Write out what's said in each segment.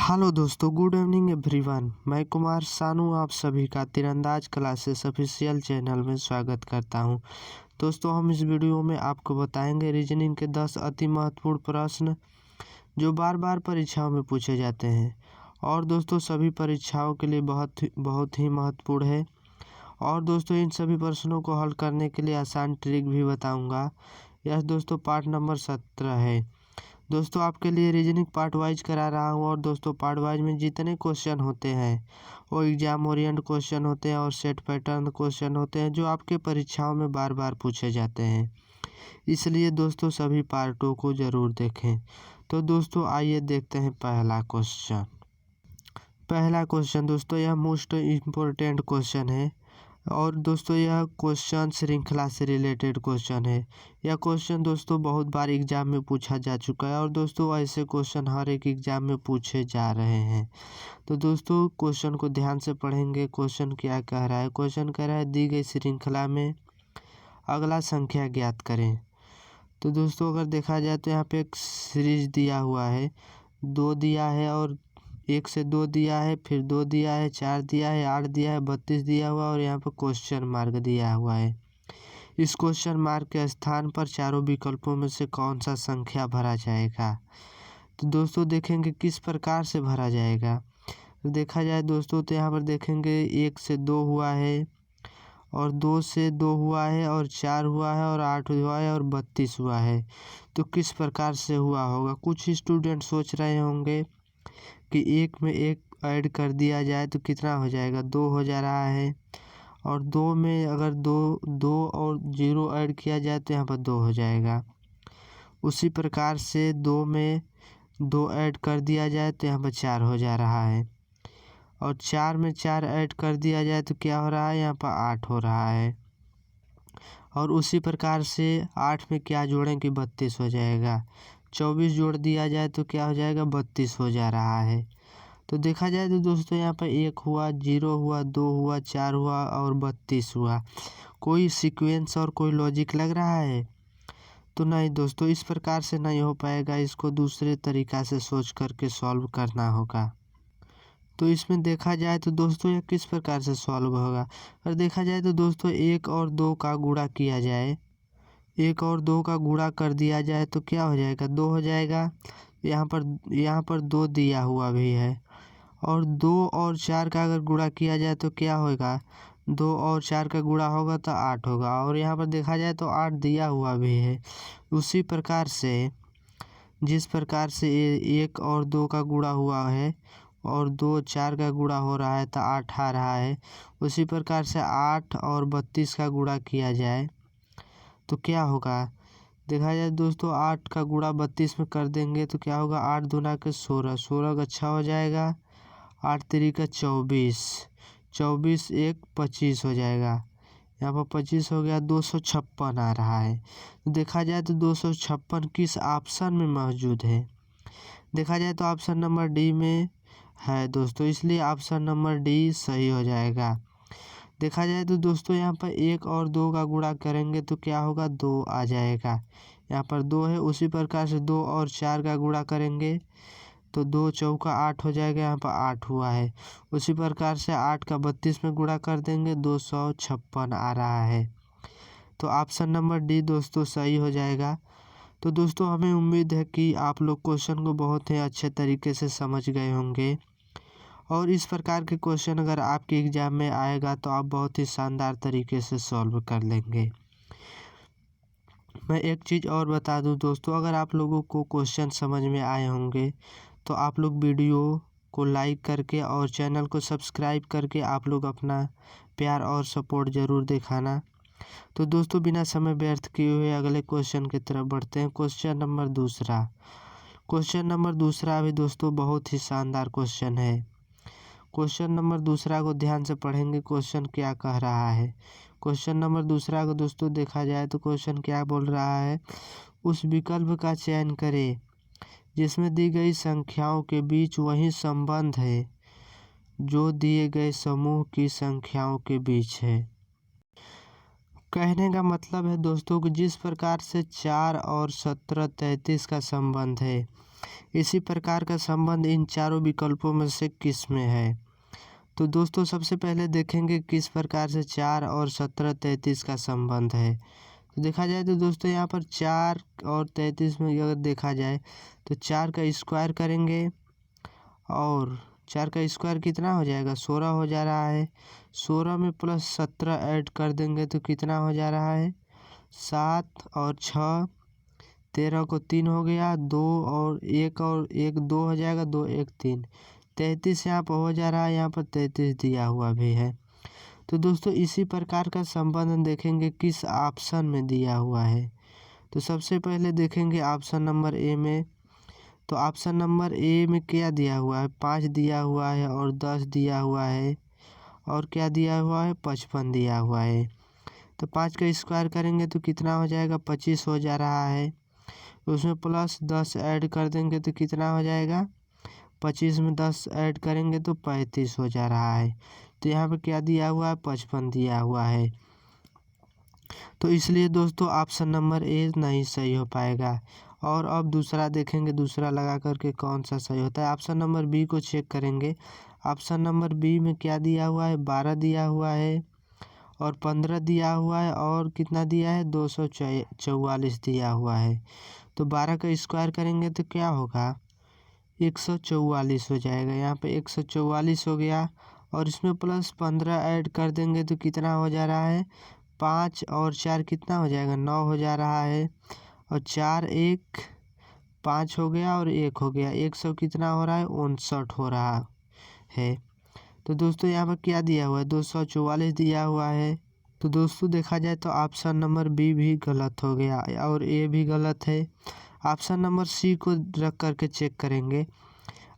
Hello दोस्तों, good evening everyone. मैं कुमार सानू आप सभी का तीरंदाज क्लासेस ऑफिशियल चैनल में स्वागत करता हूं। दोस्तों, हम इस वीडियो में आपको बताएंगे रीजनिंग के 10 अति महत्वपूर्ण प्रश्न जो बार बार परीक्षाओं में पूछे जाते हैं और दोस्तों सभी परीक्षाओं के लिए बहुत ही महत्वपूर्ण है। और दोस्तों इन सभी प्रश्नों को हल करने के लिए आसान ट्रिक भी बताऊँगा। यह दोस्तों पार्ट नंबर 17 है। दोस्तों आपके लिए रीजनिंग पार्ट वाइज करा रहा हूँ और दोस्तों पार्ट वाइज में जितने क्वेश्चन होते हैं वो एग्जाम ओरिएंट क्वेश्चन होते हैं और सेट पैटर्न क्वेश्चन होते हैं जो आपके परीक्षाओं में बार बार पूछे जाते हैं। इसलिए दोस्तों सभी पार्टों को ज़रूर देखें। तो दोस्तों आइए देखते हैं पहला क्वेश्चन दोस्तों यह मोस्ट इम्पोर्टेंट क्वेश्चन है और दोस्तों यह क्वेश्चन श्रृंखला से रिलेटेड क्वेश्चन है। यह क्वेश्चन दोस्तों बहुत बार एग्जाम में पूछा जा चुका है और दोस्तों ऐसे क्वेश्चन हर एक एग्जाम में पूछे जा रहे हैं। तो दोस्तों क्वेश्चन को ध्यान से पढ़ेंगे। क्वेश्चन क्या कह रहा है? क्वेश्चन कह रहा है दी गई श्रृंखला में अगला संख्या ज्ञात करें। तो दोस्तों अगर देखा जाए तो यहाँ पे एक सीरीज दिया हुआ है, 2 दिया है और 1 से 2 दिया है, फिर 2 दिया है, 4 दिया है, 8 दिया है, 32 दिया हुआ और यहाँ पर क्वेश्चन मार्क दिया हुआ है। इस क्वेश्चन मार्क के स्थान पर चारों विकल्पों में से कौन सा संख्या भरा जाएगा? तो दोस्तों देखेंगे किस प्रकार से भरा जाएगा। तो देखा जाए दोस्तों तो यहाँ पर देखेंगे 1 से 2 हुआ है और 2 से 2 हुआ है और 4 हुआ है और 8 हुआ है और 32 हुआ है। तो किस प्रकार से हुआ होगा? कुछ स्टूडेंट सोच रहे होंगे कि 1 में 1 ऐड कर दिया जाए तो कितना हो जाएगा? 2 हो जा रहा है और 2 में अगर 2 और 0 ऐड किया जाए तो यहाँ पर 2 हो जाएगा। उसी प्रकार से 2 में 2 ऐड कर दिया जाए तो यहाँ पर 4 हो जा रहा है और 4 में 4 ऐड कर दिया जाए तो क्या हो रहा है? यहाँ पर 8 हो रहा है। और उसी प्रकार से 8 में क्या जोड़ें कि 32 हो जाएगा। 24 जोड़ दिया जाए तो क्या हो जाएगा? 32 हो जा रहा है। तो देखा जाए तो दोस्तों यहाँ पर 1 हुआ, 0 हुआ, 2 हुआ, 4 हुआ और 32 हुआ। कोई सीक्वेंस और कोई लॉजिक लग रहा है? तो नहीं दोस्तों, इस प्रकार से नहीं हो पाएगा। इसको दूसरे तरीक़ा से सोच करके सॉल्व करना होगा। तो इसमें देखा जाए तो दोस्तों यह किस प्रकार से सॉल्व होगा? अगर देखा जाए तो दोस्तों 1 और 2 का गुणा किया जाए, 1 और 2 का गुणा कर दिया जाए तो क्या हो जाएगा? 2 हो जाएगा। यहाँ पर 2 दिया हुआ भी है और 2 और 4 का अगर गुणा किया जाए तो क्या होगा? 2 और 4 का गुणा होगा तो 8 होगा और यहाँ पर देखा जाए तो 8 दिया हुआ भी है। उसी प्रकार से जिस प्रकार से 1 और 2 का गुणा हुआ है और 2 4 का गुणा हो रहा है तो 8 आ रहा है। उसी प्रकार से 8 और 32 का गुणा किया जाए तो क्या होगा? देखा जाए दोस्तों 8 का गुणा 32 में कर देंगे तो क्या होगा? 8 दूना के 16, 16 का 6 हो जाएगा, 8 3 का 24, 24 1 25 हो जाएगा। यहाँ पर 25 हो गया, 256 आ रहा है। तो देखा जाए तो 256 किस ऑप्शन में मौजूद है? देखा जाए तो ऑप्शन नंबर डी में है दोस्तों, इसलिए ऑप्शन नंबर डी सही हो जाएगा। देखा जाए तो दोस्तों यहाँ पर 1 और 2 का गुणा करेंगे तो क्या होगा? 2 आ जाएगा। यहाँ पर 2 है। उसी प्रकार से 2 और 4 का गुणा करेंगे तो 2 चौका 8 हो जाएगा। यहाँ पर 8 हुआ है। उसी प्रकार से 8 का 32 में गुणा कर देंगे, 256 आ रहा है। तो ऑप्शन नंबर डी दोस्तों सही हो जाएगा। तो दोस्तों हमें उम्मीद है कि आप लोग क्वेश्चन को बहुत ही अच्छे तरीके से समझ गए होंगे और इस प्रकार के क्वेश्चन अगर आपके एग्ज़ाम में आएगा तो आप बहुत ही शानदार तरीके से सॉल्व कर लेंगे। मैं एक चीज़ और बता दूं दोस्तों, अगर आप लोगों को क्वेश्चन समझ में आए होंगे तो आप लोग वीडियो को लाइक करके और चैनल को सब्सक्राइब करके आप लोग अपना प्यार और सपोर्ट ज़रूर दिखाना। तो दोस्तों बिना समय व्यर्थ किए हुए अगले क्वेश्चन की तरफ बढ़ते हैं। क्वेश्चन नंबर दूसरा भी दोस्तों बहुत ही शानदार क्वेश्चन है। क्वेश्चन नंबर दूसरा को ध्यान से पढ़ेंगे। क्वेश्चन क्या कह रहा है? क्वेश्चन नंबर दूसरा को दोस्तों देखा जाए तो क्वेश्चन क्या बोल रहा है? उस विकल्प का चयन करें जिसमें दी गई संख्याओं के बीच वही संबंध है जो दिए गए समूह की संख्याओं के बीच है। कहने का मतलब है दोस्तों कि जिस प्रकार से 4 और 17 33 का संबंध है, इसी प्रकार का संबंध इन चारों विकल्पों में से किस में है? तो दोस्तों सबसे पहले देखेंगे किस प्रकार से 4 और 17 33 का संबंध है। तो देखा जाए तो दोस्तों यहाँ पर 4 और 33 में अगर देखा जाए तो 4 का स्क्वायर करेंगे और 4 का स्क्वायर कितना हो जाएगा, 16 हो जा रहा है। 16 में प्लस 17 ऐड कर देंगे तो कितना हो जा रहा है, 7 और 6 13 को 3 हो गया, 2 और 1 2 हो जाएगा, 2 1 3 33 यहाँ पर हो जा रहा है, यहाँ पर 33 दिया हुआ भी है। तो दोस्तों इसी प्रकार का संबंध देखेंगे किस ऑप्शन में दिया हुआ है। तो सबसे पहले देखेंगे ऑप्शन नंबर ए में। तो ऑप्शन नंबर ए में क्या दिया हुआ है, 5 दिया हुआ है और 10 दिया हुआ है और क्या दिया हुआ है, 55 दिया हुआ है। तो 5 का स्क्वायर करेंगे तो कितना हो जाएगा, 25 हो जा रहा है। उसमें प्लस 10 ऐड कर देंगे तो कितना हो जाएगा, 25 में 10 ऐड करेंगे तो 35 हो जा रहा है। तो यहाँ पे क्या दिया हुआ है, 55 दिया हुआ है। तो इसलिए दोस्तों ऑप्शन नंबर ए नहीं सही हो पाएगा। और अब दूसरा देखेंगे, दूसरा लगा करके कौन सा सही होता है। ऑप्शन नंबर बी को चेक करेंगे। ऑप्शन नंबर बी में क्या दिया हुआ है, 12 दिया हुआ है और 15 दिया हुआ है और कितना दिया है, 244 दिया हुआ है। तो 12 का स्क्वायर करेंगे तो क्या होगा, 144 हो जाएगा। यहाँ पे 144 हो गया और इसमें प्लस 15 ऐड कर देंगे तो कितना हो जा रहा है, 5 और 4 कितना हो जाएगा, 9 हो जा रहा है। और 4 1 5 हो गया और 1 हो गया, 100 कितना हो रहा है, 59 हो रहा है। तो दोस्तों यहाँ पर क्या दिया हुआ है, 244 दिया हुआ है। तो दोस्तों देखा जाए तो ऑप्शन नंबर बी भी गलत हो गया और ए भी गलत है। ऑप्शन नंबर सी को रख करके चेक करेंगे।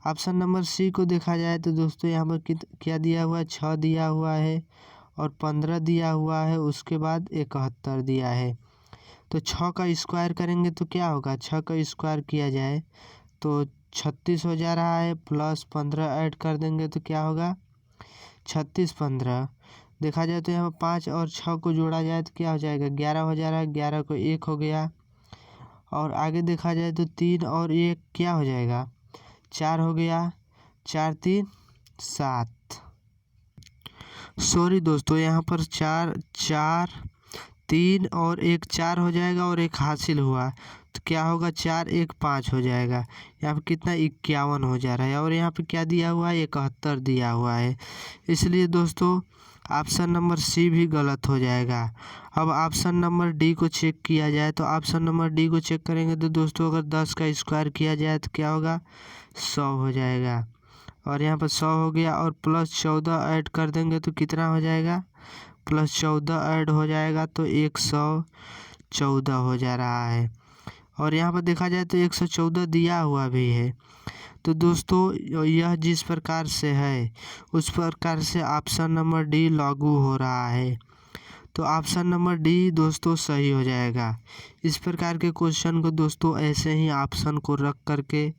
ऑप्शन नंबर सी को देखा जाए तो दोस्तों यहाँ पर क्या दिया हुआ है, 6 दिया हुआ है और 15 दिया हुआ है, उसके बाद 71 दिया है। तो 6 का स्क्वायर करेंगे तो क्या होगा, 6 का स्क्वायर किया जाए तो 36 हो जा रहा है, प्लस 15 ऐड कर देंगे तो क्या होगा, 36 15। देखा जाए तो यहाँ पर 5 और 6 को जोड़ा जाए तो क्या हो जाएगा, 11 हो जा रहा है, 11 को 1 हो गया। और आगे देखा जाए तो 3 और 1 क्या हो जाएगा, 4 हो गया, 4 3 7। सॉरी दोस्तों यहाँ पर 4 3 और 1 4 हो जाएगा और 1 हासिल हुआ तो क्या होगा, 4 1 5 हो जाएगा। यहाँ पे कितना 51 हो जा रहा है और यहाँ पे क्या दिया हुआ है, 71 दिया हुआ है। इसलिए दोस्तों ऑप्शन नंबर सी भी गलत हो जाएगा। अब ऑप्शन नंबर डी को चेक किया जाए। तो ऑप्शन नंबर डी को चेक करेंगे तो दोस्तों अगर 10 का स्क्वायर किया जाए तो क्या होगा, 100 हो जाएगा। और यहाँ पर 100 हो गया और प्लस 14 ऐड कर देंगे तो कितना हो जाएगा, प्लस 14 ऐड हो जाएगा तो 114 हो जा रहा है। और यहाँ पर देखा जाए तो 114 दिया हुआ भी है। तो दोस्तों यह जिस प्रकार से है उस प्रकार से ऑप्शन नंबर डी लागू हो रहा है। तो ऑप्शन नंबर डी दोस्तों सही हो जाएगा। इस प्रकार के क्वेश्चन को दोस्तों ऐसे ही ऑप्शन को रख करके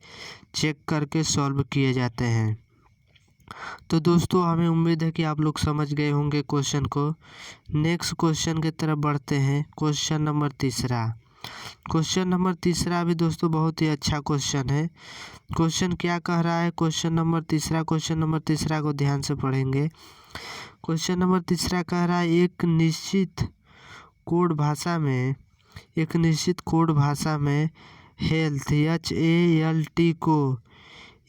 चेक करके सॉल्व किए जाते हैं। तो दोस्तों हमें उम्मीद है कि आप लोग समझ गए होंगे क्वेश्चन को। नेक्स्ट क्वेश्चन की तरफ बढ़ते हैं। क्वेश्चन नंबर तीसरा। क्वेश्चन नंबर तीसरा भी दोस्तों बहुत ही अच्छा क्वेश्चन है। क्वेश्चन क्या कह रहा है, क्वेश्चन नंबर तीसरा को ध्यान से पढ़ेंगे। क्वेश्चन नंबर तीसरा कह रहा है एक निश्चित कोड भाषा में हेल्थ HALT को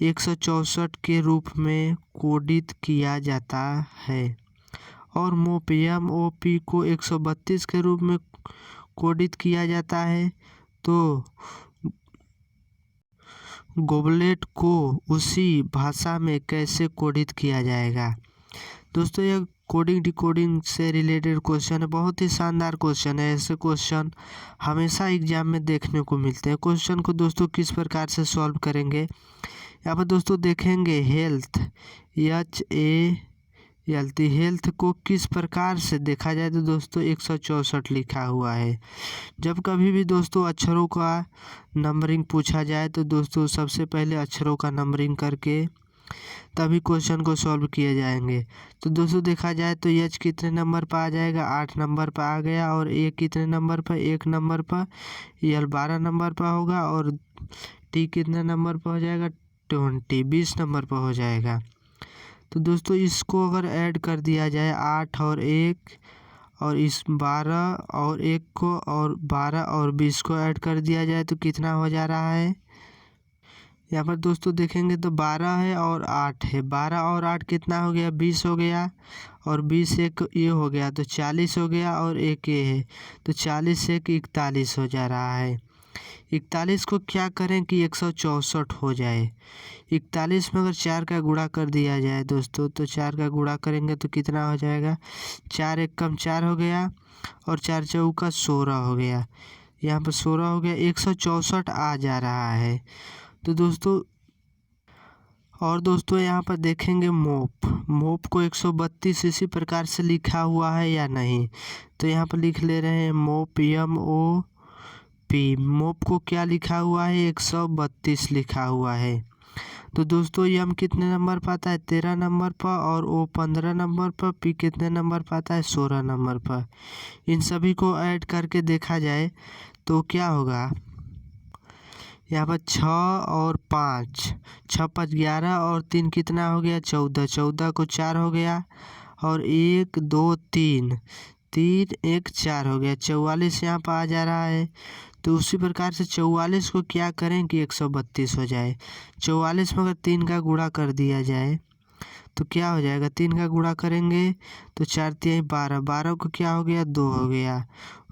164 के रूप में कोडित किया जाता है और MOP को 132 के रूप में कोडित किया जाता है। तो गोबलेट को उसी भाषा में कैसे कोडित किया जाएगा। दोस्तों यह कोडिंग डिकोडिंग से रिलेटेड क्वेश्चन है, बहुत ही शानदार क्वेश्चन है। ऐसे क्वेश्चन हमेशा एग्जाम में देखने को मिलते हैं। क्वेश्चन को दोस्तों किस प्रकार से सॉल्व करेंगे, यहाँ पर दोस्तों देखेंगे हेल्थ हेल्थ को किस प्रकार से देखा जाए तो दोस्तों 164 लिखा हुआ है। जब कभी भी दोस्तों अक्षरों का नंबरिंग पूछा जाए तो दोस्तों सबसे पहले अक्षरों का नंबरिंग करके तभी क्वेश्चन को सॉल्व किए जाएंगे। तो दोस्तों देखा जाए तो एच कितने नंबर पर आ जाएगा, 8 नंबर पर आ गया। और ए कितने नंबर पर, 1 नंबर पर। एल 12 नंबर पर होगा और टी कितने नंबर पर हो जाएगा 20 नंबर पर हो जाएगा। तो दोस्तों इसको अगर ऐड कर दिया जाए 8 और 1 और इस 12 और 1 को और 12 और 20 को ऐड कर दिया जाए तो कितना हो जा रहा है। यहाँ पर दोस्तों देखेंगे तो 12 है और 8 है। 12 और 8 कितना हो गया 20 हो गया और 20 एक ये हो गया तो 40 हो गया और एक ये है तो 40 एक 41 हो जा रहा है। 41 को क्या करें कि 164 हो जाए। 41 में अगर 4 का गुणा कर दिया जाए दोस्तों तो 4 का गुणा करेंगे तो कितना हो जाएगा 4 एक कम 4 हो गया और 4 चौका 16 हो गया। यहाँ पर 16 हो गया 164 आ जा रहा है। तो दोस्तों और दोस्तों यहाँ पर देखेंगे मोप को 132 इसी प्रकार से लिखा हुआ है या नहीं। तो यहाँ पर लिख ले रहे हैं मोप MOP। मोप को क्या लिखा हुआ है 132 लिखा हुआ है। तो दोस्तों यम कितने नंबर पर आता है 13 नंबर पर और ओ 15 नंबर पर, पी कितने नंबर पर आता है 16 नंबर पर। इन सभी को ऐड करके देखा जाए तो क्या होगा। यहाँ पर 6 और 5, 6 5 11 और 3 कितना हो गया 14, 14 को 4 हो गया और 1 2 3, 3 1 4 हो गया 44 यहाँ पर आ जा रहा है। तो उसी प्रकार से 44 को क्या करें कि 132 हो जाए। 44 में अगर 3 का गुणा कर दिया जाए तो क्या हो जाएगा 3 का गुणा करेंगे तो 4 तिहाई 12, 12 को क्या हो गया 2 हो गया,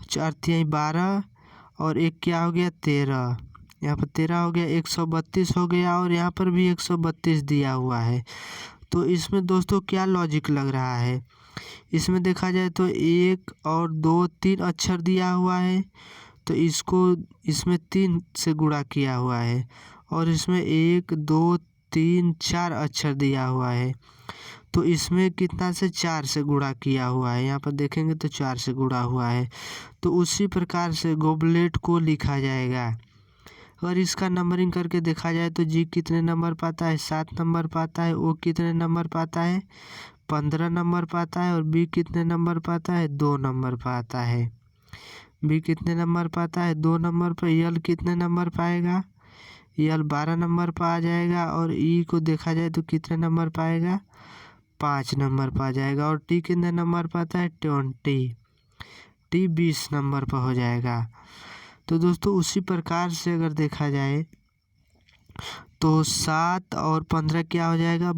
4 तिहाई 12 और 1 क्या हो गया 13, यहाँ पर 13 हो गया 132 हो गया और यहाँ पर भी 132 दिया हुआ है। तो इसमें दोस्तों क्या लॉजिक लग रहा है, इसमें देखा जाए तो 1 और 2 3 अक्षर दिया हुआ है तो इसको इसमें 3 से गुणा किया हुआ है और इसमें 1 2 3 4 अक्षर दिया हुआ है तो इसमें कितना से 4 से गुणा किया हुआ है। यहाँ पर देखेंगे तो 4 से गुणा हुआ है। तो उसी प्रकार से गोबलेट को लिखा जाएगा। अगर इसका नंबरिंग करके देखा जाए तो जी कितने नंबर पाता है 7 नंबर पाता है, ओ कितने नंबर पाता है 15 नंबर पाता है और बी कितने नंबर पाता है 2 नंबर पाता है। बी कितने नंबर पाता है 2 नंबर पर। यल कितने नंबर पाएगा, यल 12 नंबर पर आ जाएगा और ई को देखा जाए तो कितने नंबर पाएगा 5 नंबर पा जाएगा और टी कितने नंबर पाता है 20, टी 20 नंबर पर हो जाएगा। तो दोस्तों उसी प्रकार से अगर देखा जाए तो 7 और 15 क्या हो जाएगा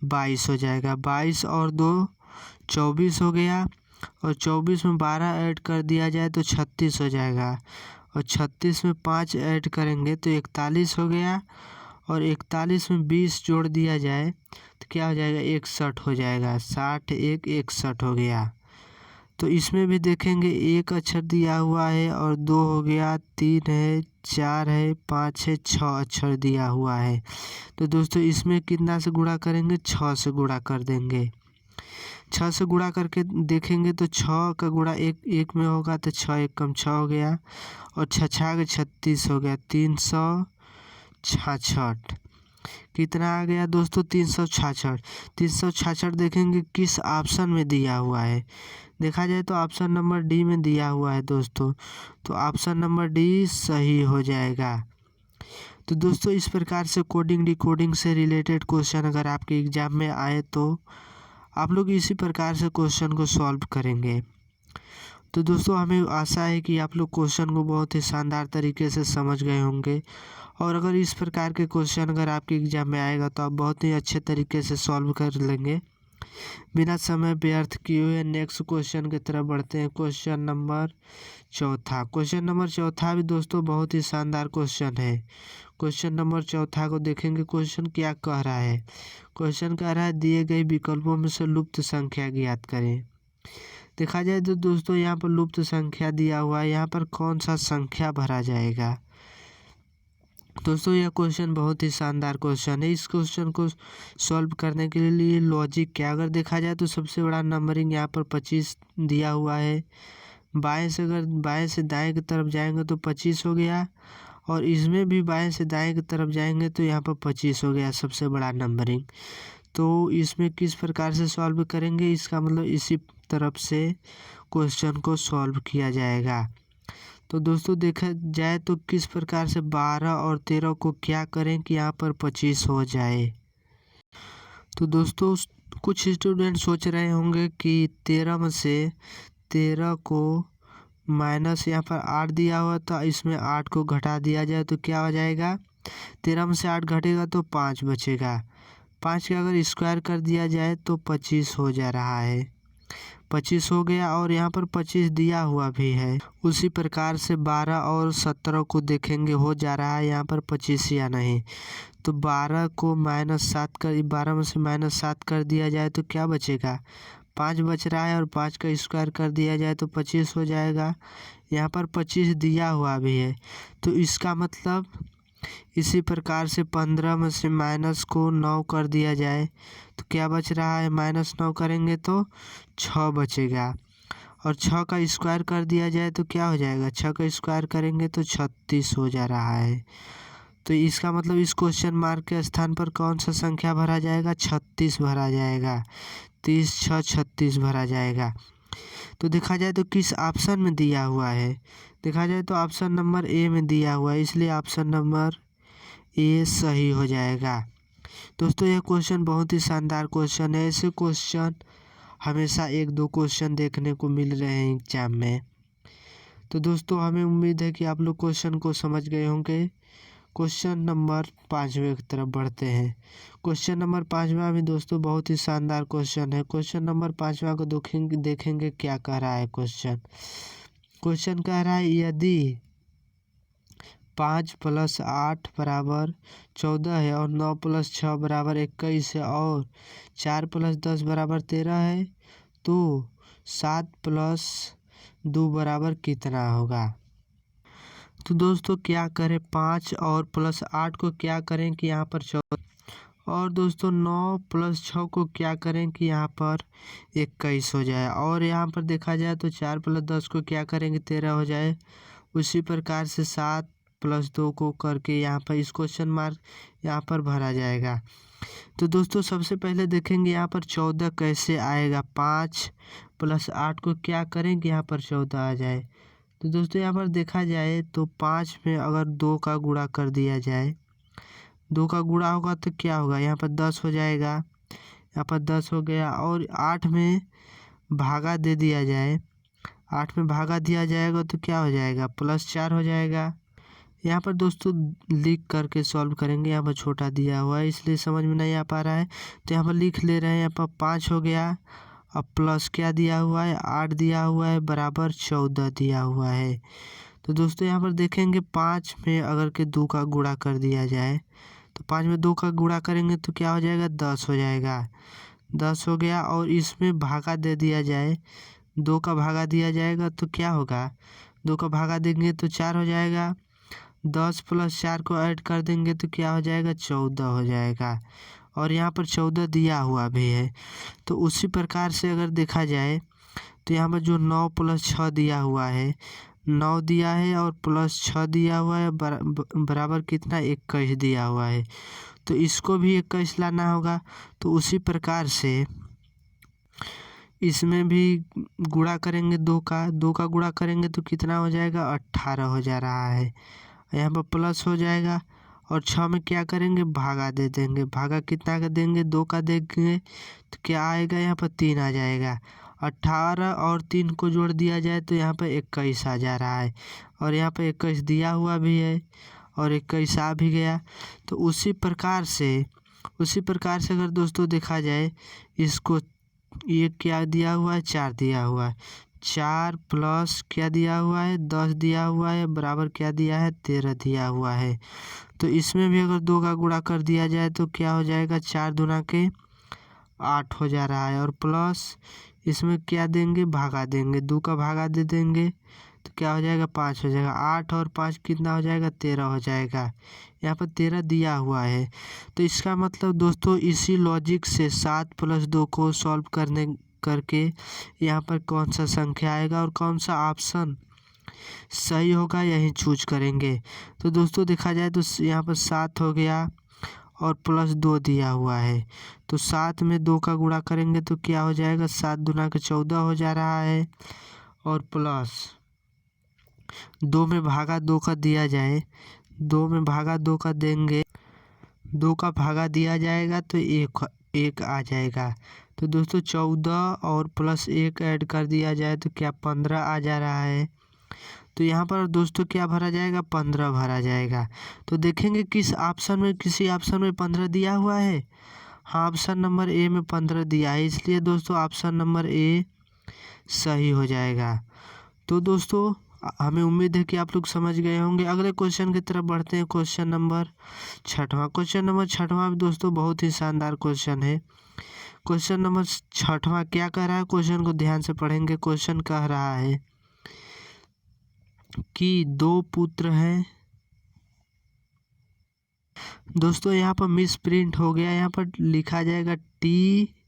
22 हो जाएगा, 22 और 2 24 हो गया और 24 में 12 ऐड कर दिया जाए तो 36 हो जाएगा और 36 में 5 ऐड करेंगे तो 41 हो गया और 41 में 20 जोड़ दिया जाए तो क्या हो जाएगा 61 हो जाएगा, 60 1 61 हो गया। तो इसमें भी देखेंगे 1 अक्षर दिया हुआ है और 2 हो गया, 3 है, 4 है, 5 है, 6 अक्षर दिया हुआ है। तो दोस्तों इसमें कितना से गुणा करेंगे 6 से गुणा कर देंगे। 6 से गुणा करके देखेंगे तो 6 का गुणा एक में होगा तो 6 एक कम 6 हो गया और 6 6 36 हो गया 366। कितना आ गया दोस्तों 366 देखेंगे किस ऑप्शन में दिया हुआ है। देखा जाए तो ऑप्शन नंबर डी में दिया हुआ है दोस्तों, तो ऑप्शन नंबर डी सही हो जाएगा। तो दोस्तों इस प्रकार से कोडिंग डिकोडिंग से रिलेटेड क्वेश्चन अगर आपके एग्जाम में आए तो आप लोग इसी प्रकार से क्वेश्चन को सॉल्व करेंगे। तो दोस्तों हमें आशा है कि आप लोग क्वेश्चन को बहुत ही शानदार तरीके से समझ गए होंगे और अगर इस प्रकार के क्वेश्चन अगर आपके एग्जाम में आएगा तो आप बहुत ही अच्छे तरीके से सॉल्व कर लेंगे। बिना समय व्यर्थ किए हुए नेक्स्ट क्वेश्चन की तरफ बढ़ते हैं। क्वेश्चन नंबर चौथा भी दोस्तों बहुत ही शानदार क्वेश्चन है। क्वेश्चन नंबर 4 को देखेंगे क्वेश्चन क्या कह रहा है। क्वेश्चन कह रहा है दिए गए विकल्पों में से लुप्त संख्या ज्ञात करें। देखा जाए तो दोस्तों यहाँ पर लुप्त संख्या दिया हुआ है, यहाँ पर कौन सा संख्या भरा जाएगा। दोस्तों यह क्वेश्चन बहुत ही शानदार क्वेश्चन है। इस क्वेश्चन को सॉल्व करने के लिए लॉजिक क्या, अगर देखा जाए तो सबसे बड़ा नंबरिंग यहाँ पर 25 दिया हुआ है। बाएं से दाएं की तरफ जाएंगे तो 25 हो गया और इसमें भी बाएं से दाएं की तरफ जाएंगे तो यहाँ पर 25 हो गया सबसे बड़ा नंबरिंग। तो इसमें किस प्रकार से सॉल्व करेंगे, इसका मतलब इसी तरफ से क्वेश्चन को सॉल्व किया जाएगा। तो दोस्तों देखा जाए तो किस प्रकार से 12 और 13 को क्या करें कि यहाँ पर 25 हो जाए। तो दोस्तों कुछ स्टूडेंट सोच रहे होंगे कि 13 में से 13 को माइनस यहाँ पर 8 दिया हुआ था, इसमें 8 को घटा दिया जाए तो क्या हो जाएगा। 13 में से 8 घटेगा तो 5 बचेगा। 5 का अगर स्क्वायर कर दिया जाए तो 25 हो जा रहा है। 25 हो गया और यहाँ पर 25 दिया हुआ भी है। उसी प्रकार से 12 और 17 को देखेंगे हो जा रहा है यहाँ पर 25 या नहीं। तो 12 को -7 कर 12 में से -7 कर दिया जाए तो क्या बचेगा, 5 बच रहा है और 5 का स्क्वायर कर दिया जाए तो 25 हो जाएगा। यहाँ पर 25 दिया हुआ भी है, तो इसका मतलब इसी प्रकार से 15 में से माइनस को 9 कर दिया जाए तो क्या बच रहा है, -9 करेंगे तो 6 बचेगा। और 6 का स्क्वायर कर दिया जाए तो क्या हो जाएगा, 6 का स्क्वायर करेंगे तो 36 हो जा रहा है। तो इसका मतलब इस क्वेश्चन मार्क के स्थान पर कौन सा संख्या भरा जाएगा, 36 भरा जाएगा। 30 6 36 भरा जाएगा। तो देखा जाए तो किस ऑप्शन में दिया हुआ है, देखा जाए तो ऑप्शन नंबर ए में दिया हुआ है, इसलिए ऑप्शन नंबर ए सही हो जाएगा। दोस्तों यह क्वेश्चन बहुत ही शानदार क्वेश्चन है। ऐसे क्वेश्चन हमेशा 1-2 क्वेश्चन देखने को मिल रहे हैं एग्जाम में। तो दोस्तों हमें उम्मीद है कि आप लोग क्वेश्चन को समझ गए होंगे। क्वेश्चन नंबर 5वें की तरफ बढ़ते हैं। क्वेश्चन नंबर 5वां भी दोस्तों बहुत ही शानदार क्वेश्चन है। क्वेश्चन नंबर 5वां को देखेंगे क्या कह रहा है क्वेश्चन। क्वेश्चन कह रहा है यदि 5 + 8 = 14 है और 9 + 6 = 21 है और 4 + 10 = 13 है तो 7 + 2 = कितना होगा। तो दोस्तों क्या करें, 5 और +8 को क्या करें कि यहाँ पर 14 और दोस्तों 9 + 6 को क्या करें कि यहाँ पर 21 हो जाए। और यहाँ पर देखा जाए तो 4 + 10 को क्या करेंगे 13 हो जाए। उसी प्रकार से 7 + 2 को करके यहाँ पर इस क्वेश्चन मार्क यहाँ पर भरा जाएगा। तो दोस्तों सबसे पहले देखेंगे यहाँ पर 14 कैसे आएगा। 5 + 8 को क्या करें कि यहाँ पर 14 आ जाए। तो दोस्तों यहाँ पर देखा जाए तो 5 में अगर 2 का गुणा कर दिया जाए, 2 का गुणा होगा तो क्या होगा, यहाँ पर 10 हो जाएगा। यहाँ पर 10 हो गया और 8 में भागा दे दिया जाए, 8 में भागा दिया जाएगा तो क्या हो जाएगा, +4 हो जाएगा। यहाँ पर दोस्तों लिख करके सॉल्व करेंगे, यहाँ पर छोटा दिया हुआ है इसलिए समझ में नहीं आ पा रहा है तो यहाँ पर लिख ले रहे हैं। यहाँ पर 5 हो गया, अब प्लस क्या दिया हुआ है, 8 दिया हुआ है बराबर 14 दिया हुआ है। तो दोस्तों यहाँ पर देखेंगे 5 में अगर के 2 का गुणा कर दिया जाए तो 5 में 2 का गुणा करेंगे तो क्या हो जाएगा, 10 हो जाएगा। 10 हो गया और इसमें भागा दे दिया जाए, 2 का भागा दिया जाएगा तो क्या होगा, 2 का भागा देंगे तो 4 हो जाएगा। 10 + 4 को ऐड कर देंगे तो क्या हो जाएगा, 14 हो जाएगा। और यहाँ पर 14 दिया हुआ भी है। तो उसी प्रकार से अगर देखा जाए तो यहाँ पर जो 9 + 6 दिया हुआ है, 9 दिया है और +6 दिया हुआ है बराबर कितना, 21 दिया हुआ है। तो इसको भी 21 लाना होगा। तो उसी प्रकार से इसमें भी गुणा करेंगे, 2 का गुणा करेंगे तो कितना हो जाएगा, 18 हो जा रहा है। यहाँ पर प्लस हो जाएगा और 6 में क्या करेंगे, भागा दे देंगे। भागा कितना का देंगे, 2 का देंगे तो क्या आएगा, यहाँ पर 3 आ जाएगा। 18 और 3 को जोड़ दिया जाए तो यहाँ पर 21 आ जा रहा है। और यहाँ पर 21 दिया हुआ भी है और 21 आ भी गया। तो उसी प्रकार से अगर दोस्तों देखा जाए इसको, ये क्या दिया हुआ है, 4 दिया हुआ है। 4 प्लस क्या दिया हुआ है, 10 दिया हुआ है बराबर क्या दिया है, 13 दिया हुआ है। तो इसमें भी अगर 2 का गुणा कर दिया जाए तो क्या हो जाएगा, 4 दूना के 8 हो जा रहा है। और प्लस इसमें क्या देंगे, भागा देंगे, 2 का भागा दे देंगे तो क्या हो जाएगा, 5 हो जाएगा। 8 और 5 कितना हो जाएगा, 13 हो जाएगा। यहाँ पर 13 दिया हुआ है। तो इसका मतलब दोस्तों इसी लॉजिक से 7 + 2 को सॉल्व करके यहाँ पर कौन सा संख्या आएगा और कौन सा ऑप्शन सही होगा यही चूज करेंगे। तो दोस्तों देखा जाए तो यहाँ पर 7 हो गया और +2 दिया हुआ है। तो 7 में 2 का गुणा करेंगे तो क्या हो जाएगा, 7 दूना के 14 हो जा रहा है। और प्लस 2 में भागा 2 का दिया जाए, 2 में भागा 2 का देंगे, 2 का भागा दिया जाएगा तो 1 आ जाएगा। तो दोस्तों 14 और प्लस 1 ऐड कर दिया जाए तो क्या 15 आ जा रहा है। तो यहाँ पर दोस्तों क्या भरा जाएगा, 15 भरा जाएगा। तो देखेंगे किस ऑप्शन में, किसी ऑप्शन में 15 दिया हुआ है। हाँ, ऑप्शन नंबर ए में 15 दिया है, इसलिए दोस्तों ऑप्शन नंबर ए सही हो जाएगा। तो दोस्तों हमें उम्मीद है कि आप लोग समझ गए होंगे। अगले क्वेश्चन की तरफ बढ़ते हैं। क्वेश्चन नंबर 6वां। क्वेश्चन नंबर 6वां दोस्तों बहुत ही शानदार क्वेश्चन है। क्वेश्चन नंबर 6वां क्या कह रहा है, क्वेश्चन को ध्यान से पढ़ेंगे। क्वेश्चन कह रहा है कि 2 पुत्र हैं। दोस्तों यहाँ पर मिस प्रिंट हो गया, यहाँ पर लिखा जाएगा टी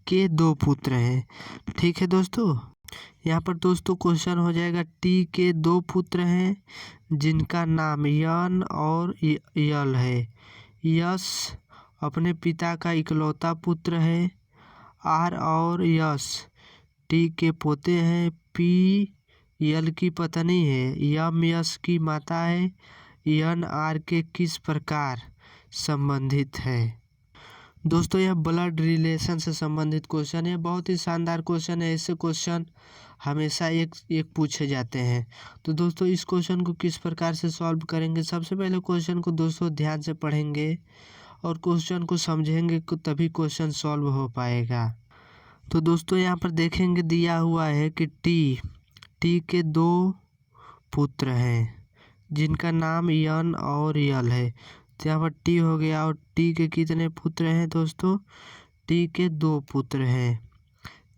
के 2 पुत्र हैं। ठीक है दोस्तों, यहाँ पर दोस्तों क्वेश्चन हो जाएगा टी के 2 पुत्र हैं जिनका नाम यन और यल है। यश अपने पिता का इकलौता पुत्र है। आर और यश टी के पोते हैं। पी यल की पत्नी है। यम यश की माता है। यन आर के किस प्रकार संबंधित है। दोस्तों यह ब्लड रिलेशन से संबंधित क्वेश्चन है। बहुत ही शानदार क्वेश्चन है। ऐसे क्वेश्चन हमेशा एक पूछे जाते हैं। तो दोस्तों इस क्वेश्चन को किस प्रकार से सॉल्व करेंगे, सबसे पहले क्वेश्चन को दोस्तों ध्यान से पढ़ेंगे और क्वेश्चन को समझेंगे तभी क्वेश्चन सॉल्व हो पाएगा। तो दोस्तों यहाँ पर देखेंगे दिया हुआ है कि टी के 2 पुत्र हैं जिनका नाम यन और यल है। तो यहाँ पर टी हो गया और टी के कितने पुत्र हैं दोस्तों, टी के 2 पुत्र हैं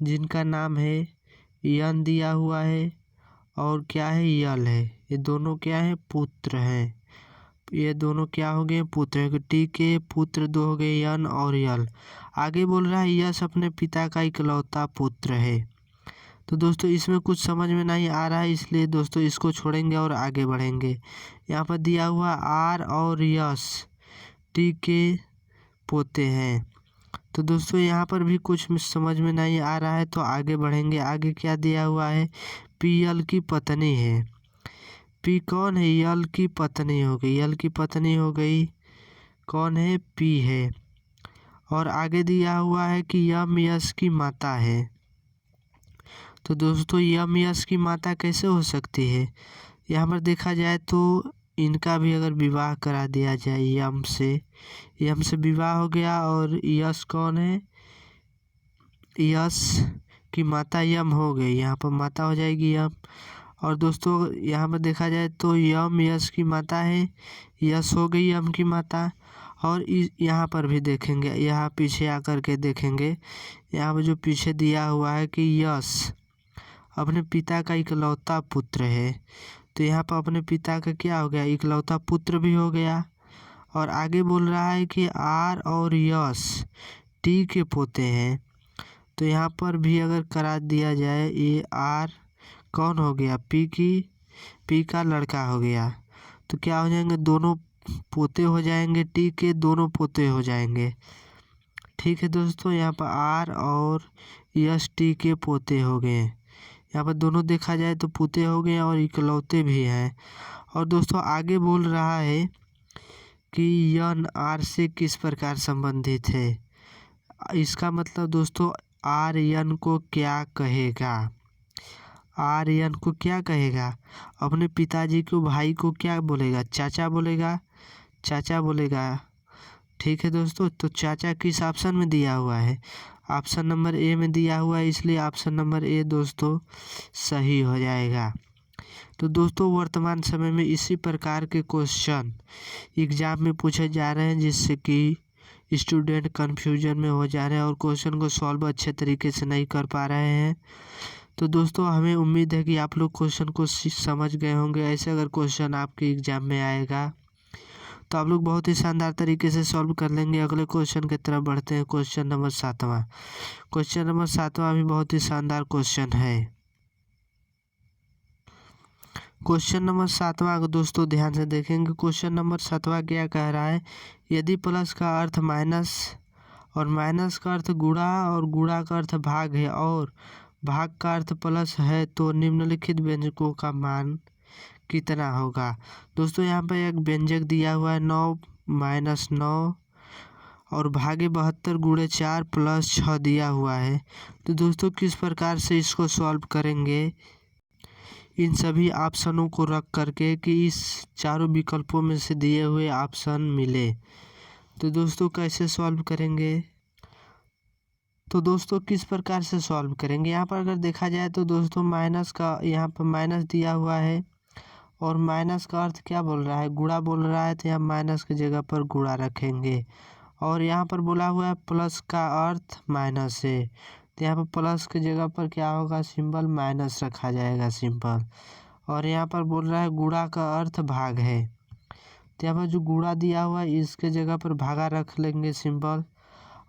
जिनका नाम है यन दिया हुआ है और क्या है यल है। ये दोनों क्या है, पुत्र हैं। ये दोनों क्या हो गए, पुत्र है। टी के पुत्र 2 हो गए, यन और यल। आगे बोल रहा है यश अपने पिता का इकलौता पुत्र है। तो दोस्तों इसमें कुछ समझ में नहीं आ रहा है, इसलिए दोस्तों इसको छोड़ेंगे और आगे बढ़ेंगे। यहाँ पर दिया हुआ आर और यश टी के पोते हैं। तो दोस्तों यहाँ पर भी कुछ समझ में नहीं आ रहा है, तो आगे बढ़ेंगे। आगे क्या दिया हुआ है, पी यल की पत्नी है। पी कौन है, यल की पत्नी हो गई। यल की पत्नी हो गई कौन है, पी है। और आगे दिया हुआ है कि यम यश की माता है। तो दोस्तों यम यश की माता कैसे हो सकती है, यहाँ पर देखा जाए तो इनका भी अगर विवाह करा दिया जाए यम से विवाह हो गया। और यश कौन है, यश की माता यम हो गई, यहाँ पर माता हो जाएगी यम। और दोस्तों यहाँ पर देखा जाए तो यम यश की माता है, यश हो गई यम की माता। और यहाँ पर भी देखेंगे, यहाँ पीछे आकर के देखेंगे, यहाँ पर जो पीछे दिया हुआ है कि यश अपने पिता का इकलौता पुत्र है। तो यहाँ पर अपने पिता का क्या हो गया, इकलौता पुत्र भी हो गया। और आगे बोल रहा है कि आर और यश टी के पोते हैं। तो यहाँ पर भी अगर करा दिया जाए, ये आर कौन हो गया, पी का लड़का हो गया। तो क्या हो जाएंगे, दोनों पोते हो जाएंगे, टी के दोनों पोते हो जाएंगे। ठीक है दोस्तों, यहाँ पर आर और यश टी के पोते हो गए। यहाँ पर दोनों देखा जाए तो पोते हो गए और इकलौते भी हैं। और दोस्तों आगे बोल रहा है कि यन आर से किस प्रकार संबंधित है। इसका मतलब दोस्तों आर यन को क्या कहेगा, आर यन को क्या कहेगा, अपने पिताजी को भाई को क्या बोलेगा, चाचा बोलेगा। ठीक है दोस्तों, तो चाचा किस ऑप्शन में दिया हुआ है, ऑप्शन नंबर ए में दिया हुआ है, इसलिए ऑप्शन नंबर ए दोस्तों सही हो जाएगा। तो दोस्तों वर्तमान समय में इसी प्रकार के क्वेश्चन एग्जाम में पूछे जा रहे हैं, जिससे कि स्टूडेंट कन्फ्यूजन में हो जा रहे हैं और क्वेश्चन को सॉल्व अच्छे तरीके से नहीं कर पा रहे हैं। तो दोस्तों हमें उम्मीद है कि आप लोग क्वेश्चन को समझ गए होंगे। ऐसे अगर क्वेश्चन आपके एग्जाम में आएगा तो आप लोग बहुत ही शानदार तरीके से सॉल्व कर लेंगे। अगले क्वेश्चन की तरफ बढ़ते हैं। क्वेश्चन नंबर 7वां। क्वेश्चन नंबर 7वां भी बहुत ही शानदार क्वेश्चन है। क्वेश्चन नंबर 7वां को दोस्तों ध्यान से देखेंगे। क्वेश्चन नंबर 7वां क्या कह रहा है, यदि प्लस का अर्थ माइनस और माइनस का अर्थ गुणा और गुणा का अर्थ भाग है और भाग का अर्थ प्लस है तो निम्नलिखित व्यंजकों का मान कितना होगा। दोस्तों यहाँ पर एक व्यंजक दिया हुआ है 9 - 9 और भागे 72 गुणे 4 + 6 दिया हुआ है। तो दोस्तों किस प्रकार से इसको सॉल्व करेंगे इन सभी ऑप्शनों को रख करके कि इस चारों विकल्पों में से दिए हुए ऑप्शन मिले। तो दोस्तों कैसे सॉल्व करेंगे, तो दोस्तों किस प्रकार से सॉल्व करेंगे, यहाँ पर अगर देखा जाए तो दोस्तों माइनस का यहाँ पर माइनस दिया हुआ है और माइनस का अर्थ क्या बोल रहा है, गुणा बोल रहा है, तो यहाँ माइनस की जगह पर गुणा रखेंगे। और यहाँ पर बोला हुआ है प्लस का अर्थ माइनस है, तो यहाँ पर प्लस की जगह पर क्या होगा, सिंबल माइनस रखा जाएगा सिंपल। और यहाँ पर बोल रहा है गुणा का अर्थ भाग है, तो यहाँ पर जो गुणा दिया हुआ है इसके जगह पर भागा रख लेंगे सिंपल।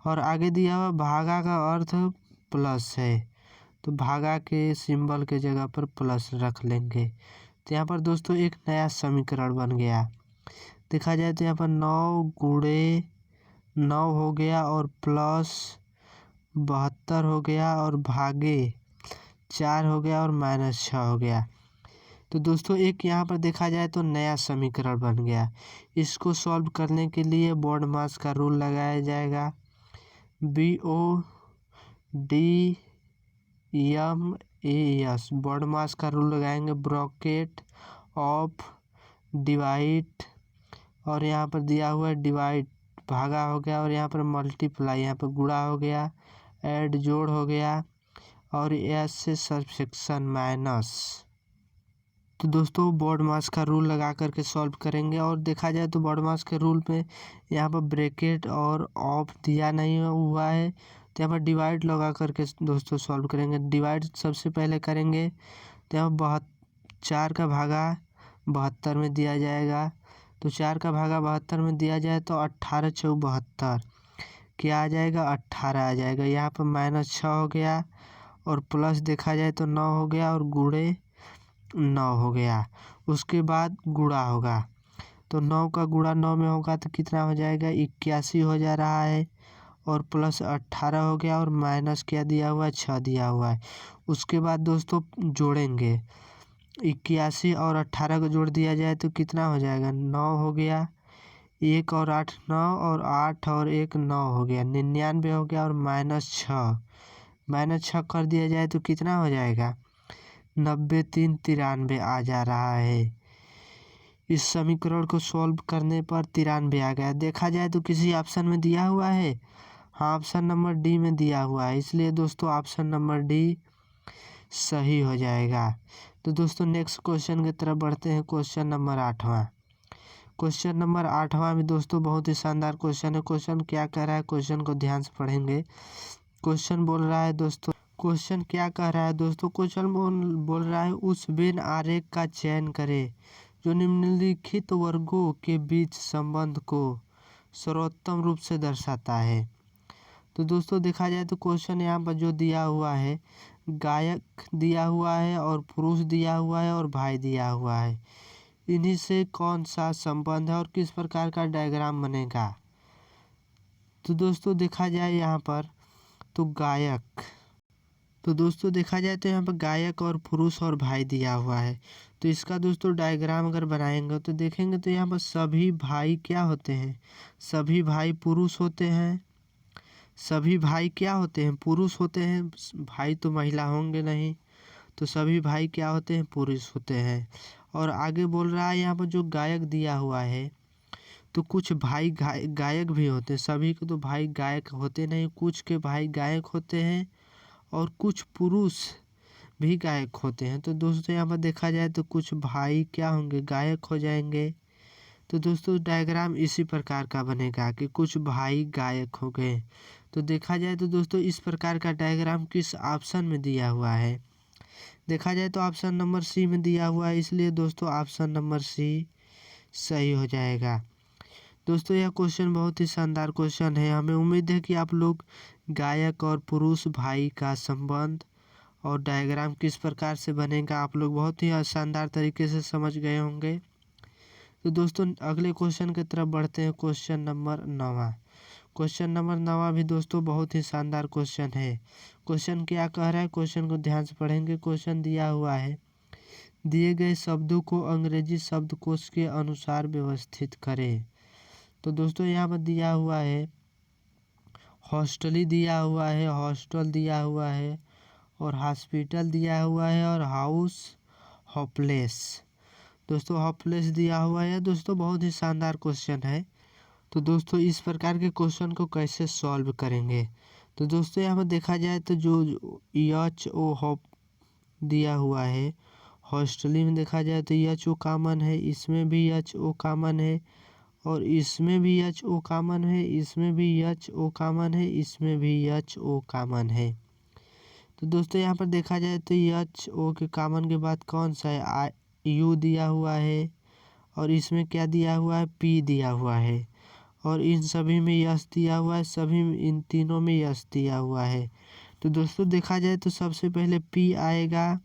और आगे दिया हुआ भागा का अर्थ प्लस है, तो भागा के सिंबल के जगह पर प्लस रख लेंगे। तो यहाँ पर दोस्तों एक नया समीकरण बन गया। देखा जाए तो यहाँ पर 9 गुणे 9 हो गया और प्लस 72 हो गया और भागे 4 हो गया और -6 हो गया। तो दोस्तों एक यहाँ पर देखा जाए तो नया समीकरण बन गया। इसको सॉल्व करने के लिए बोर्ड मास का रूल लगाया जाएगा। BODMAS बोर्ड मास का रूल लगाएंगे, ब्रैकेट ऑफ डिवाइड और यहाँ पर दिया हुआ है डिवाइड भागा हो गया और यहाँ पर मल्टीप्लाई यहाँ पर गुणा हो गया, ऐड जोड़ हो गया और एस से सबसेक्शन माइनस। तो दोस्तों बोर्ड मास का रूल लगा करके सॉल्व करेंगे। और देखा जाए तो बोर्ड मास के रूल में यहाँ पर ब्रैकेट और ऑफ दिया नहीं हुआ है, तो यहाँ पर डिवाइड लगा करके दोस्तों सॉल्व करेंगे। डिवाइड सबसे पहले करेंगे तो यहाँ 4 का भागा 72 में दिया जाएगा, तो 4 का भागा 72 में दिया जाए तो 18 × 4 = 72 क्या आ जाएगा, 18 आ जाएगा। यहाँ पर -6 हो गया और प्लस देखा जाए तो 9 हो गया और गुणे 9 हो गया। उसके बाद गुणा होगा, तो 9 का गुणा 9 में होगा तो कितना हो जाएगा, 81 हो जा रहा है और प्लस 18 हो गया और माइनस क्या दिया हुआ है, 6 दिया हुआ है। उसके बाद दोस्तों जोड़ेंगे, 81 और 18 को जोड़ दिया जाए तो कितना हो जाएगा, 9 हो गया, 1 और 8 9 और 8 और 1 9 हो गया, 99 हो गया और -6 कर दिया जाए तो कितना हो जाएगा, 90 3 93 आ जा रहा है। इस समीकरण को सॉल्व करने पर 93 आ गया। देखा जाए तो किसी ऑप्शन में दिया हुआ है, हाँ ऑप्शन नंबर डी में दिया हुआ है, इसलिए दोस्तों ऑप्शन नंबर डी सही हो जाएगा। तो दोस्तों नेक्स्ट क्वेश्चन की तरफ बढ़ते हैं। क्वेश्चन नंबर 8वां। क्वेश्चन नंबर 8वां में दोस्तों बहुत ही शानदार क्वेश्चन है। क्वेश्चन क्या कह रहा है, क्वेश्चन को ध्यान से पढ़ेंगे। क्वेश्चन बोल रहा है दोस्तों, क्वेश्चन क्या कह रहा है दोस्तों, क्वेश्चन बोल रहा है उस वेन आरेख का चयन करें जो निम्नलिखित वर्गों के बीच संबंध को सर्वोत्तम रूप से दर्शाता है। तो दोस्तों देखा जाए तो क्वेश्चन यहाँ पर जो दिया हुआ है, गायक दिया हुआ है और पुरुष दिया हुआ है और भाई दिया हुआ है, इन्हीं से कौन सा संबंध है और किस प्रकार का डायग्राम बनेगा। तो दोस्तों देखा जाए यहाँ पर तो गायक, तो दोस्तों देखा जाए तो यहाँ पर गायक और पुरुष और भाई दिया हुआ है, तो इसका दोस्तों डायग्राम अगर बनाएंगे तो देखेंगे तो यहाँ पर सभी भाई क्या होते हैं, सभी भाई पुरुष होते हैं, सभी भाई क्या होते हैं, पुरुष होते हैं, भाई तो महिला होंगे नहीं, तो सभी भाई क्या होते हैं, पुरुष होते हैं। और आगे बोल रहा है यहाँ पर जो गायक दिया हुआ है तो कुछ भाई गायक भी होते हैं, सभी के तो भाई गायक होते नहीं, कुछ के भाई गायक होते हैं और कुछ पुरुष भी गायक होते हैं। तो दोस्तों यहाँ पर देखा जाए तो कुछ भाई क्या होंगे, गायक हो जाएंगे। तो दोस्तों डायग्राम इसी प्रकार का बनेगा कि कुछ भाई गायक हो गए। तो देखा जाए तो दोस्तों इस प्रकार का डायग्राम किस ऑप्शन में दिया हुआ है, देखा जाए तो ऑप्शन नंबर सी में दिया हुआ है, इसलिए दोस्तों ऑप्शन नंबर सी सही हो जाएगा। दोस्तों यह क्वेश्चन बहुत ही शानदार क्वेश्चन है। हमें उम्मीद है कि आप लोग गायक और पुरुष भाई का संबंध और डायग्राम किस प्रकार से बनेगा आप लोग बहुत ही शानदार तरीके से समझ गए होंगे। तो दोस्तों अगले क्वेश्चन की तरफ बढ़ते हैं। क्वेश्चन नंबर 9वां। क्वेश्चन नंबर 9 भी दोस्तों बहुत ही शानदार क्वेश्चन है। क्वेश्चन क्या कह रहा है, क्वेश्चन को ध्यान से पढ़ेंगे। क्वेश्चन दिया हुआ है, दिए गए शब्दों को अंग्रेजी शब्दकोश के अनुसार व्यवस्थित करें। तो दोस्तों यहाँ पर दिया हुआ है हॉस्टली दिया हुआ है, हॉस्टल दिया हुआ है, और हॉस्पिटल दिया हुआ है, और हाउस होपलेस। दोस्तों होपलेस दिया हुआ है दोस्तों, बहुत ही शानदार क्वेश्चन है। तो दोस्तों इस प्रकार के क्वेश्चन को कैसे सॉल्व करेंगे, तो दोस्तों यहाँ पर देखा जाए तो जो एच ओ होप दिया हुआ है, हॉस्टली में देखा जाए तो एच ओ कॉमन है, इसमें भी एच ओ कॉमन है, और इसमें भी एच ओ कॉमन है, इसमें भी एच ओ कॉमन है, इसमें भी एच ओ कॉमन है। तो दोस्तों यहाँ पर देखा जाए तो एच ओ के कॉमन के बाद कौन सा है, यू दिया हुआ है, और इसमें क्या दिया हुआ है, पी दिया हुआ है, और इन सभी में यस दिया हुआ है, सभी इन तीनों में यस दिया हुआ है। तो दोस्तों देखा जाए तो सबसे पहले पी आएगा,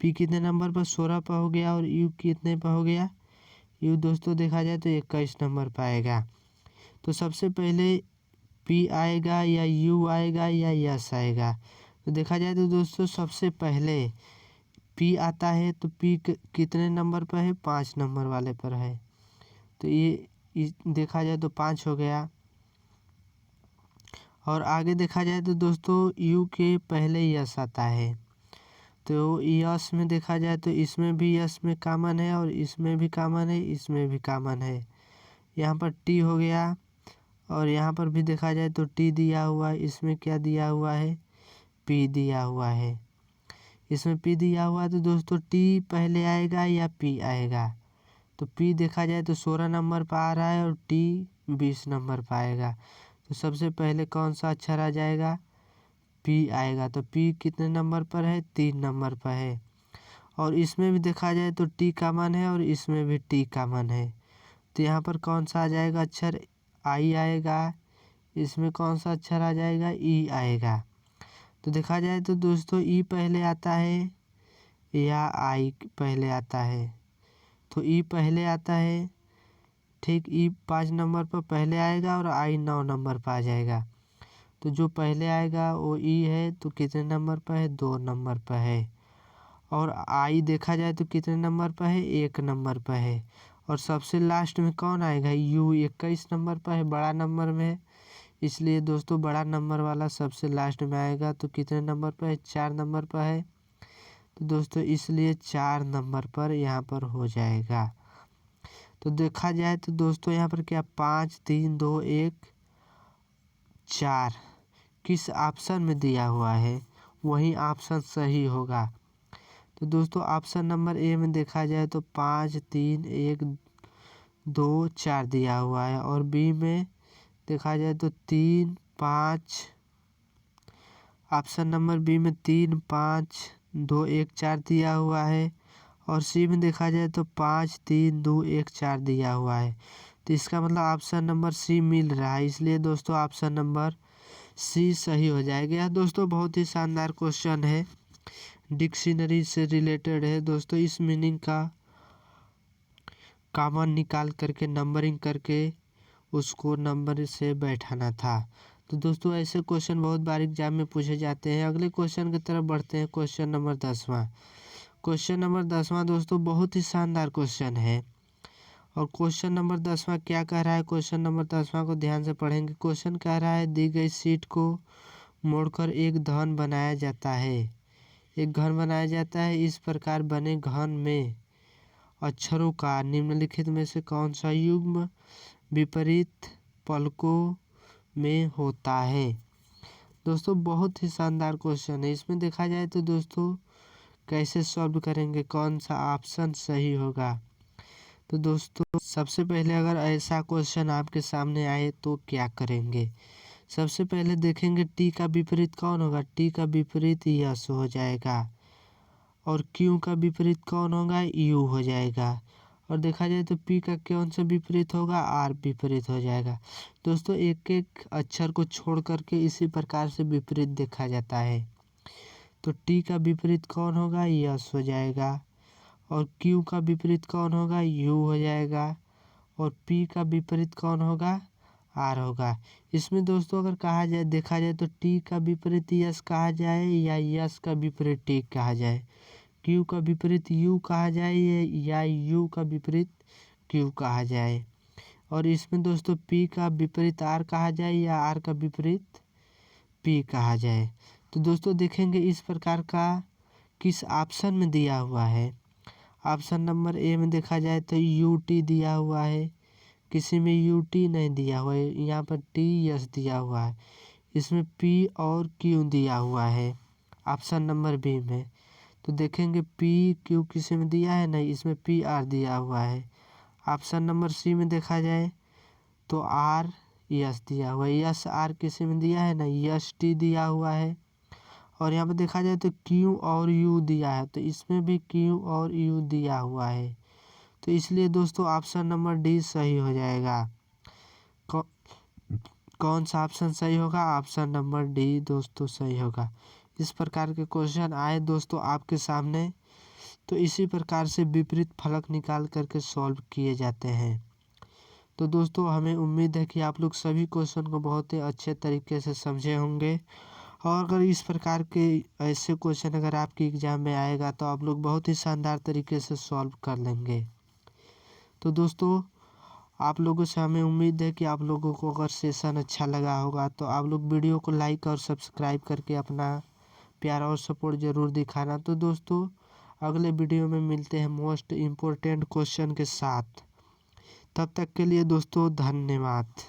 पी कितने नंबर पर, 16 पर हो गया, और यू कितने पर हो गया, यू दोस्तों देखा जाए तो 21 नंबर पर आएगा। तो सबसे पहले पी आएगा या यू आएगा या यस आएगा। तो देखा जाए तो दोस्तों सबसे पहले पी आता है, तो पी कितने नंबर पर है, 5 नंबर वाले पर है। तो ये देखा जाए तो 5 हो गया। और आगे देखा जाए तो दोस्तों यू के पहले यस आता है, तो यस में देखा जाए तो इसमें भी यस में कॉमन है, और इसमें भी कॉमन है, इसमें भी कॉमन है। यहाँ पर टी हो गया, और यहाँ पर भी देखा जाए तो टी दिया हुआ है, इसमें क्या दिया हुआ है, पी दिया हुआ है, इसमें पी दिया हुआ है। तो दोस्तों टी पहले आएगा या पी आएगा, तो पी देखा जाए तो 16 नंबर पर आ रहा है, और टी 20 नंबर पर आएगा। तो सबसे पहले कौन सा अक्षर आ जाएगा, पी आएगा। तो पी कितने नंबर पर है, 3 नंबर पर है। और इसमें भी देखा जाए तो टी कॉमन है, और इसमें भी टी कॉमन है। तो यहाँ पर कौन सा आ जाएगा अक्षर, आई आएगा। इसमें कौन सा अक्षर आ जाएगा, ई आएगा। तो देखा जाए तो दोस्तों ई पहले आता है या आई पहले आता है, तो ई पहले आता है, ठीक। ई 5 नंबर पर पहले आएगा, और आई 9 नंबर पर आ जाएगा। तो जो पहले आएगा वो ई है, तो कितने नंबर पर है, 2 नंबर पर है। और आई देखा जाए तो कितने नंबर पर है, 1 नंबर पर है। और सबसे लास्ट में कौन आएगा, यू 21 नंबर पर है, बड़ा नंबर में है, इसलिए दोस्तों बड़ा नंबर वाला सबसे लास्ट में आएगा। तो कितने नंबर पर है, 4 नंबर पर है। तो दोस्तों इसलिए 4 नंबर पर यहाँ पर हो जाएगा। तो देखा जाए तो दोस्तों यहाँ पर क्या, 5 3 2 1 4 किस ऑप्शन में दिया हुआ है, वही ऑप्शन सही होगा। तो दोस्तों ऑप्शन नंबर ए में देखा जाए तो 5 3 1 2 4 दिया हुआ है, और बी में देखा जाए तो 3 5, ऑप्शन नंबर बी में 3 5 2 1 4 दिया हुआ है, और सी में देखा जाए तो 5 3 2 1 4 दिया हुआ है। तो इसका मतलब ऑप्शन नंबर सी मिल रहा है, इसलिए दोस्तों ऑप्शन नंबर सी सही हो जाएगा। यह दोस्तों बहुत ही शानदार क्वेश्चन है, डिक्शनरी से रिलेटेड है दोस्तों। इस मीनिंग का कॉमन निकाल करके नंबरिंग करके उसको नंबर से बैठाना था। तो दोस्तों ऐसे क्वेश्चन बहुत बार एग्जाम में पूछे जाते हैं। अगले क्वेश्चन की तरफ बढ़ते हैं, क्वेश्चन नंबर 10वां। क्वेश्चन नंबर 10वां दोस्तों बहुत ही शानदार क्वेश्चन है। और क्वेश्चन नंबर 10वां क्या कह रहा है, क्वेश्चन नंबर 10वां को ध्यान से पढ़ेंगे। क्वेश्चन कह रहा है, दी गई शीट को मोड़कर एक घन बनाया जाता है, एक घन बनाया जाता है। इस प्रकार बने घन में अक्षरों का निम्नलिखित में से कौन सा युग्म विपरीत पलकों में होता है। दोस्तों बहुत ही शानदार क्वेश्चन है। इसमें देखा जाए तो दोस्तों कैसे सॉल्व करेंगे, कौन सा ऑप्शन सही होगा। तो दोस्तों सबसे पहले अगर ऐसा क्वेश्चन आपके सामने आए तो क्या करेंगे, सबसे पहले देखेंगे टी का विपरीत कौन होगा, टी का विपरीत यस हो जाएगा, और क्यू का विपरीत कौन होगा, यू हो जाएगा। और देखा जाए तो पी का कौन सा विपरीत होगा, आर विपरीत हो जाएगा। दोस्तों एक एक अक्षर को छोड़ करके इसी प्रकार से विपरीत देखा जाता है। तो टी का विपरीत कौन होगा, यस हो जाएगा, और क्यू का विपरीत कौन होगा, यू हो जाएगा, और पी का विपरीत कौन होगा, आर होगा। इसमें दोस्तों अगर कहा जाए देखा जाए तो टी का विपरीत यस कहा जाए या यस का विपरीत टी कहा जाए, क्यू का विपरीत यू कहा जाए या यू का विपरीत क्यू कहा जाए, और इसमें दोस्तों पी का विपरीत आर कहा जाए या आर का विपरीत पी कहा जाए। तो दोस्तों देखेंगे इस प्रकार का किस ऑप्शन में दिया हुआ है। ऑप्शन नंबर ए में देखा जाए तो यू टी दिया हुआ है, किसी में यू टी नहीं दिया हुआ है, यहाँ पर टी यस दिया हुआ है। इसमें पी और क्यू दिया हुआ है ऑप्शन नंबर बी में। तो देखेंगे पी क्यू किसी में दिया है नहीं, इसमें पी आर दिया हुआ है। ऑप्शन नंबर सी में देखा जाए तो आर यस दिया हुआ है, यस आर किसी में दिया है नहीं, यस टी दिया हुआ है। और यहाँ पे देखा जाए तो क्यू और यू दिया है, तो इसमें भी क्यू और यू दिया हुआ है। तो इसलिए दोस्तों ऑप्शन नंबर डी सही हो जाएगा। कौन सा ऑप्शन सही होगा? ऑप्शन नंबर डी दोस्तों सही होगा। इस प्रकार के क्वेश्चन आए दोस्तों आपके सामने, तो इसी प्रकार से विपरीत फलक निकाल करके सॉल्व किए जाते हैं। तो दोस्तों हमें उम्मीद है कि आप लोग सभी क्वेश्चन को बहुत ही अच्छे तरीके से समझे होंगे, और अगर इस प्रकार के ऐसे क्वेश्चन अगर आपके एग्ज़ाम में आएगा तो आप लोग बहुत ही शानदार तरीके से सॉल्व कर लेंगे। तो दोस्तों आप लोगों से हमें उम्मीद है कि आप लोगों को अगर सेशन अच्छा लगा होगा तो आप लोग वीडियो को लाइक और सब्सक्राइब करके अपना प्यार और सपोर्ट ज़रूर दिखाना। तो दोस्तों अगले वीडियो में मिलते हैं मोस्ट इम्पोर्टेंट क्वेश्चन के साथ। तब तक के लिए दोस्तों धन्यवाद।